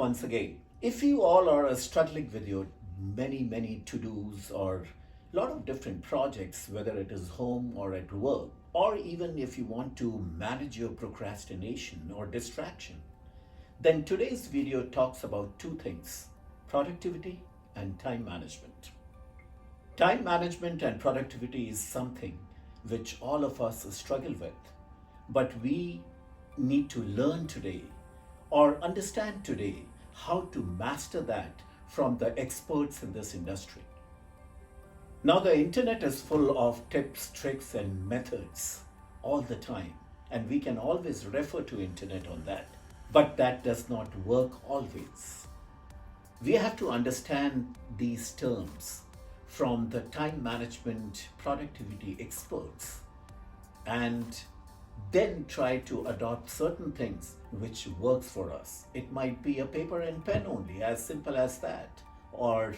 once again. If you all are struggling with your many to-dos or a lot of different projects, whether it is home or at work, or even if you want to manage your procrastination or distraction, then today's video talks about two things: productivity and time management. Time management and productivity is something which all of us struggle with, but we need to learn today or understand today how to master that from the experts in this industry. Now, the internet is full of tips, tricks, and methods all the time, and we can always refer to internet on that. But that does not work always. We have to understand these terms from the time management productivity experts and then try to adopt certain things which works for us. It might be a paper and pen only, as simple as that, or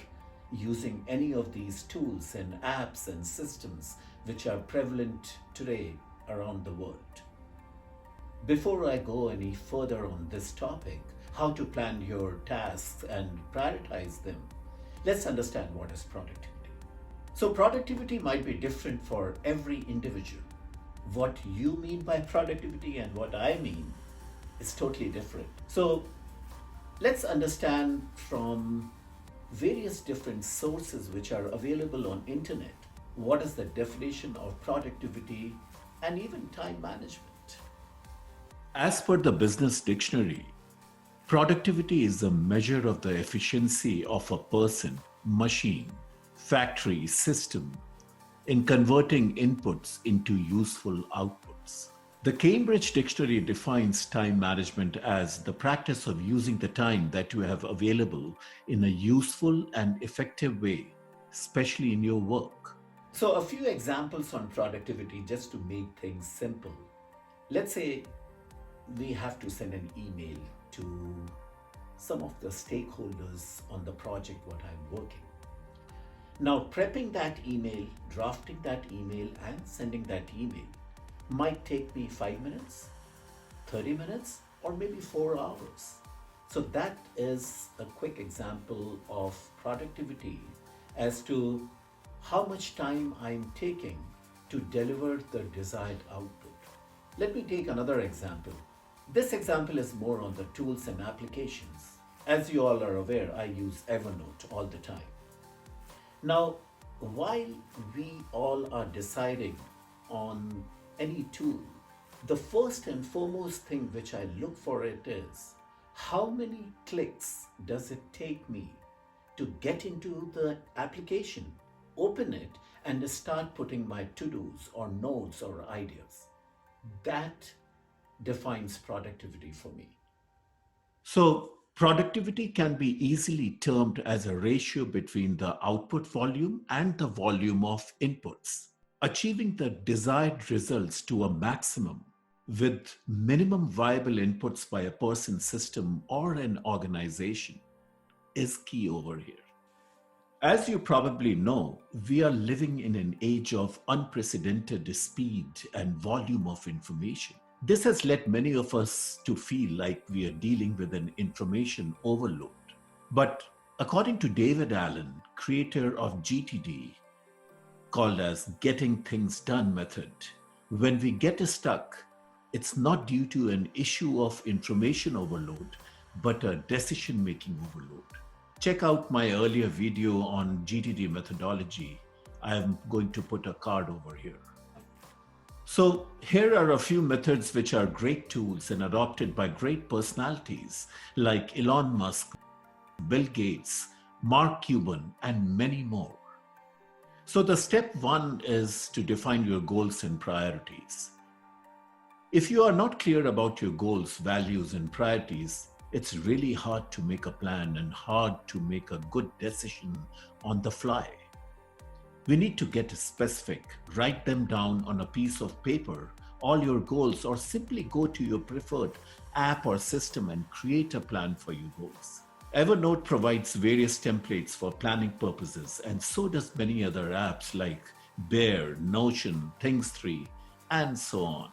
using any of these tools and apps and systems which are prevalent today around the world. Before I go any further on this topic, how to plan your tasks and prioritize them, let's understand what is productivity. So productivity might be different for every individual. What you mean by productivity and what I mean is totally different. So let's understand from various different sources which are available on internet what is the definition of productivity and even time management. As per the business dictionary, productivity is a measure of the efficiency of a person, machine, factory, system in converting inputs into useful outputs. The Cambridge Dictionary defines time management as the practice of using the time that you have available in a useful and effective way, especially in your work. So, a few examples on productivity just to make things simple. Let's say we have to send an email to some of the stakeholders on the project what I'm working. Now, prepping that email, drafting that email, and sending that email might take me 5 minutes, 30 minutes, or maybe 4 hours. So that is a quick example of productivity as to how much time I'm taking to deliver the desired output. Let me take another example. This example is more on the tools and applications. As you all are aware, I use Evernote all the time. Now, while we all are deciding on any tool, the first and foremost thing which I look for it is how many clicks does it take me to get into the application, open it, and start putting my to-dos or notes or ideas. That defines productivity for me. So, productivity can be easily termed as a ratio between the output volume and the volume of inputs. Achieving the desired results to a maximum with minimum viable inputs by a person, system, or an organization is key over here. As you probably know, we are living in an age of unprecedented speed and volume of information. This has led many of us to feel like we are dealing with an information overload. But according to David Allen, creator of GTD, called as Getting Things Done method, when we get stuck, it's not due to an issue of information overload, but a decision-making overload. Check out my earlier video on GTD methodology. I am going to put a card over here. So here are a few methods which are great tools and adopted by great personalities like Elon Musk, Bill Gates, Mark Cuban, and many more. So the step one is to define your goals and priorities. If you are not clear about your goals, values, and priorities, it's really hard to make a plan and hard to make a good decision on the fly. We need to get specific, write them down on a piece of paper, all your goals, or simply go to your preferred app or system and create a plan for your goals. Evernote provides various templates for planning purposes, and so does many other apps like Bear, Notion, Things3, and so on.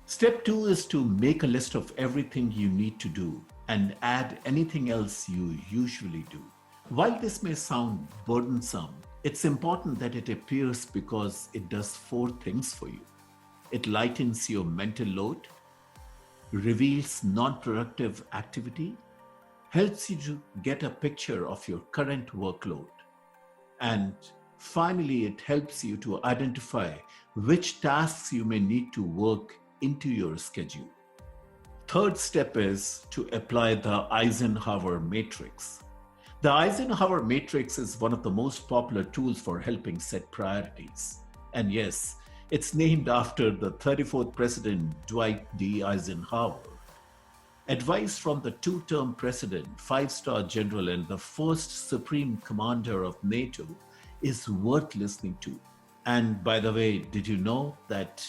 Step 2 is to make a list of everything you need to do and add anything else you usually do. While this may sound burdensome, it's important that it appears because it does four things for you. It lightens your mental load, reveals non productive activity, helps you to get a picture of your current workload, and finally, it helps you to identify which tasks you may need to work into your schedule. Third step is to apply the Eisenhower Matrix. The Eisenhower Matrix is one of the most popular tools for helping set priorities. And yes, it's named after the 34th President Dwight D. Eisenhower. Advice from the two-term president, five-star general, and the first supreme commander of NATO is worth listening to. And by the way, did you know that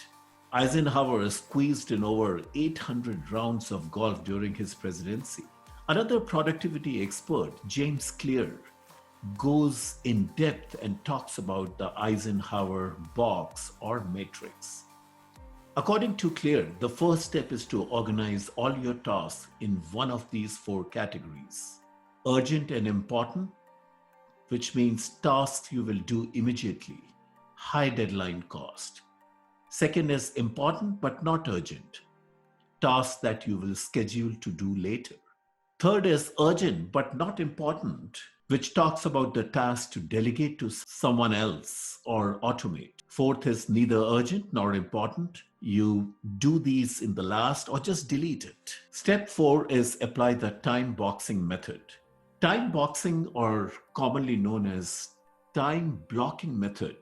Eisenhower squeezed in over 800 rounds of golf during his presidency? Another productivity expert, James Clear, goes in depth and talks about the Eisenhower box or matrix. According to Clear, the first step is to organize all your tasks in one of these four categories: urgent and important, which means tasks you will do immediately, high deadline cost. Second is important but not urgent, tasks that you will schedule to do later. Third is urgent but not important, which talks about the task to delegate to someone else or automate. Fourth is neither urgent nor important. You do these in the last or just delete it. Step 4 is apply the time boxing method. Time boxing, or commonly known as time blocking method,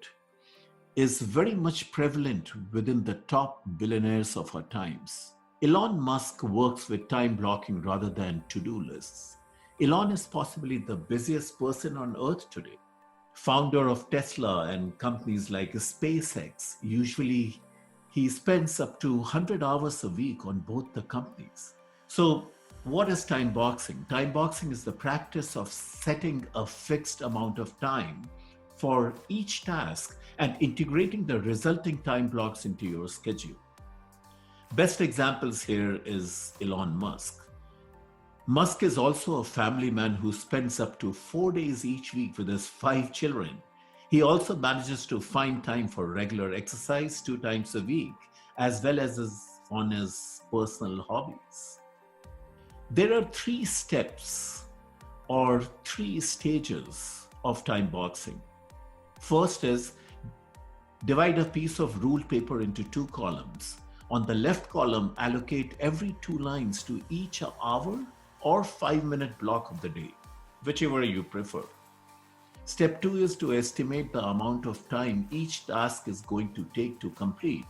is very much prevalent within the top billionaires of our times. Elon Musk works with time blocking rather than to-do lists. Elon is possibly the busiest person on earth today. Founder of Tesla and companies like SpaceX, usually he spends up to 100 hours a week on both the companies. So what is time boxing? Time boxing is the practice of setting a fixed amount of time for each task and integrating the resulting time blocks into your schedule. Best examples here is Elon Musk. Musk is also a family man who spends up to 4 days each week with his 5 children. He also manages to find time for regular exercise 2 times a week, as well as on his personal hobbies. There are 3 steps or 3 stages of time boxing. First is divide a piece of ruled paper into 2 columns. On the left column, allocate every 2 lines to each hour or 5-minute block of the day, whichever you prefer. Step 2 is to estimate the amount of time each task is going to take to complete.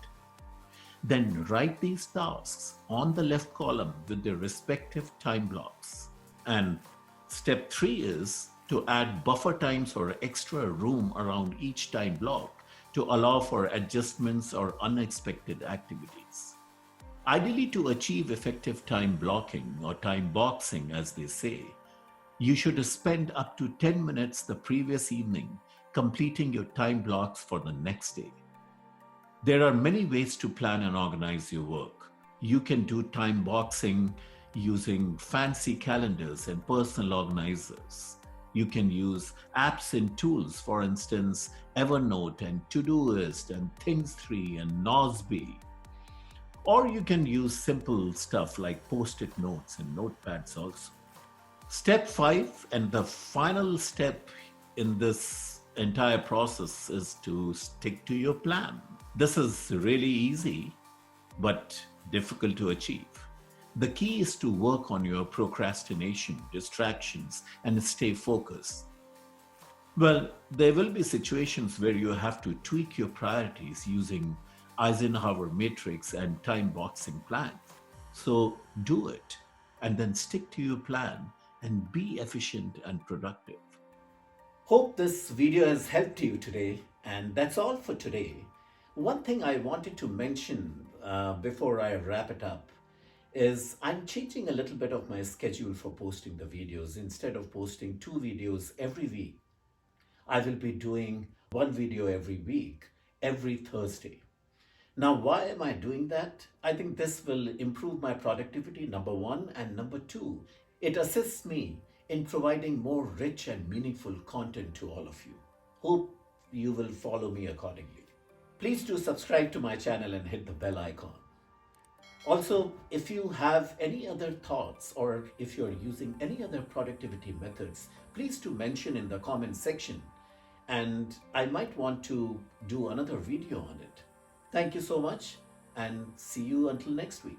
Then write these tasks on the left column with their respective time blocks. And step 3 is to add buffer times or extra room around each time block to allow for adjustments or unexpected activities. Ideally, to achieve effective time blocking or time boxing, as they say, you should spend up to 10 minutes the previous evening completing your time blocks for the next day. There are many ways to plan and organize your work. You can do time boxing using fancy calendars and personal organizers. You can use apps and tools, for instance, Evernote and Todoist and Things3 and Nozbe. Or you can use simple stuff like post-it notes and notepads also. Step 5 and the final step in this entire process is to stick to your plan. This is really easy, but difficult to achieve. The key is to work on your procrastination, distractions, and stay focused. Well, there will be situations where you have to tweak your priorities using Eisenhower Matrix and time boxing plans. So do it and then stick to your plan and be efficient and productive. Hope this video has helped you today, and that's all for today. One thing I wanted to mention before I wrap it up is I'm changing a little bit of my schedule for posting the videos. Instead of posting 2 videos every week, I will be doing 1 video every week, every Thursday. Now, why am I doing that? I think this will improve my productivity, number one, and number two, it assists me in providing more rich and meaningful content to all of you. Hope you will follow me accordingly. Please do subscribe to my channel and hit the bell icon. Also, if you have any other thoughts or if you're using any other productivity methods, please do mention in the comment section and I might want to do another video on it. Thank you so much and see you until next week.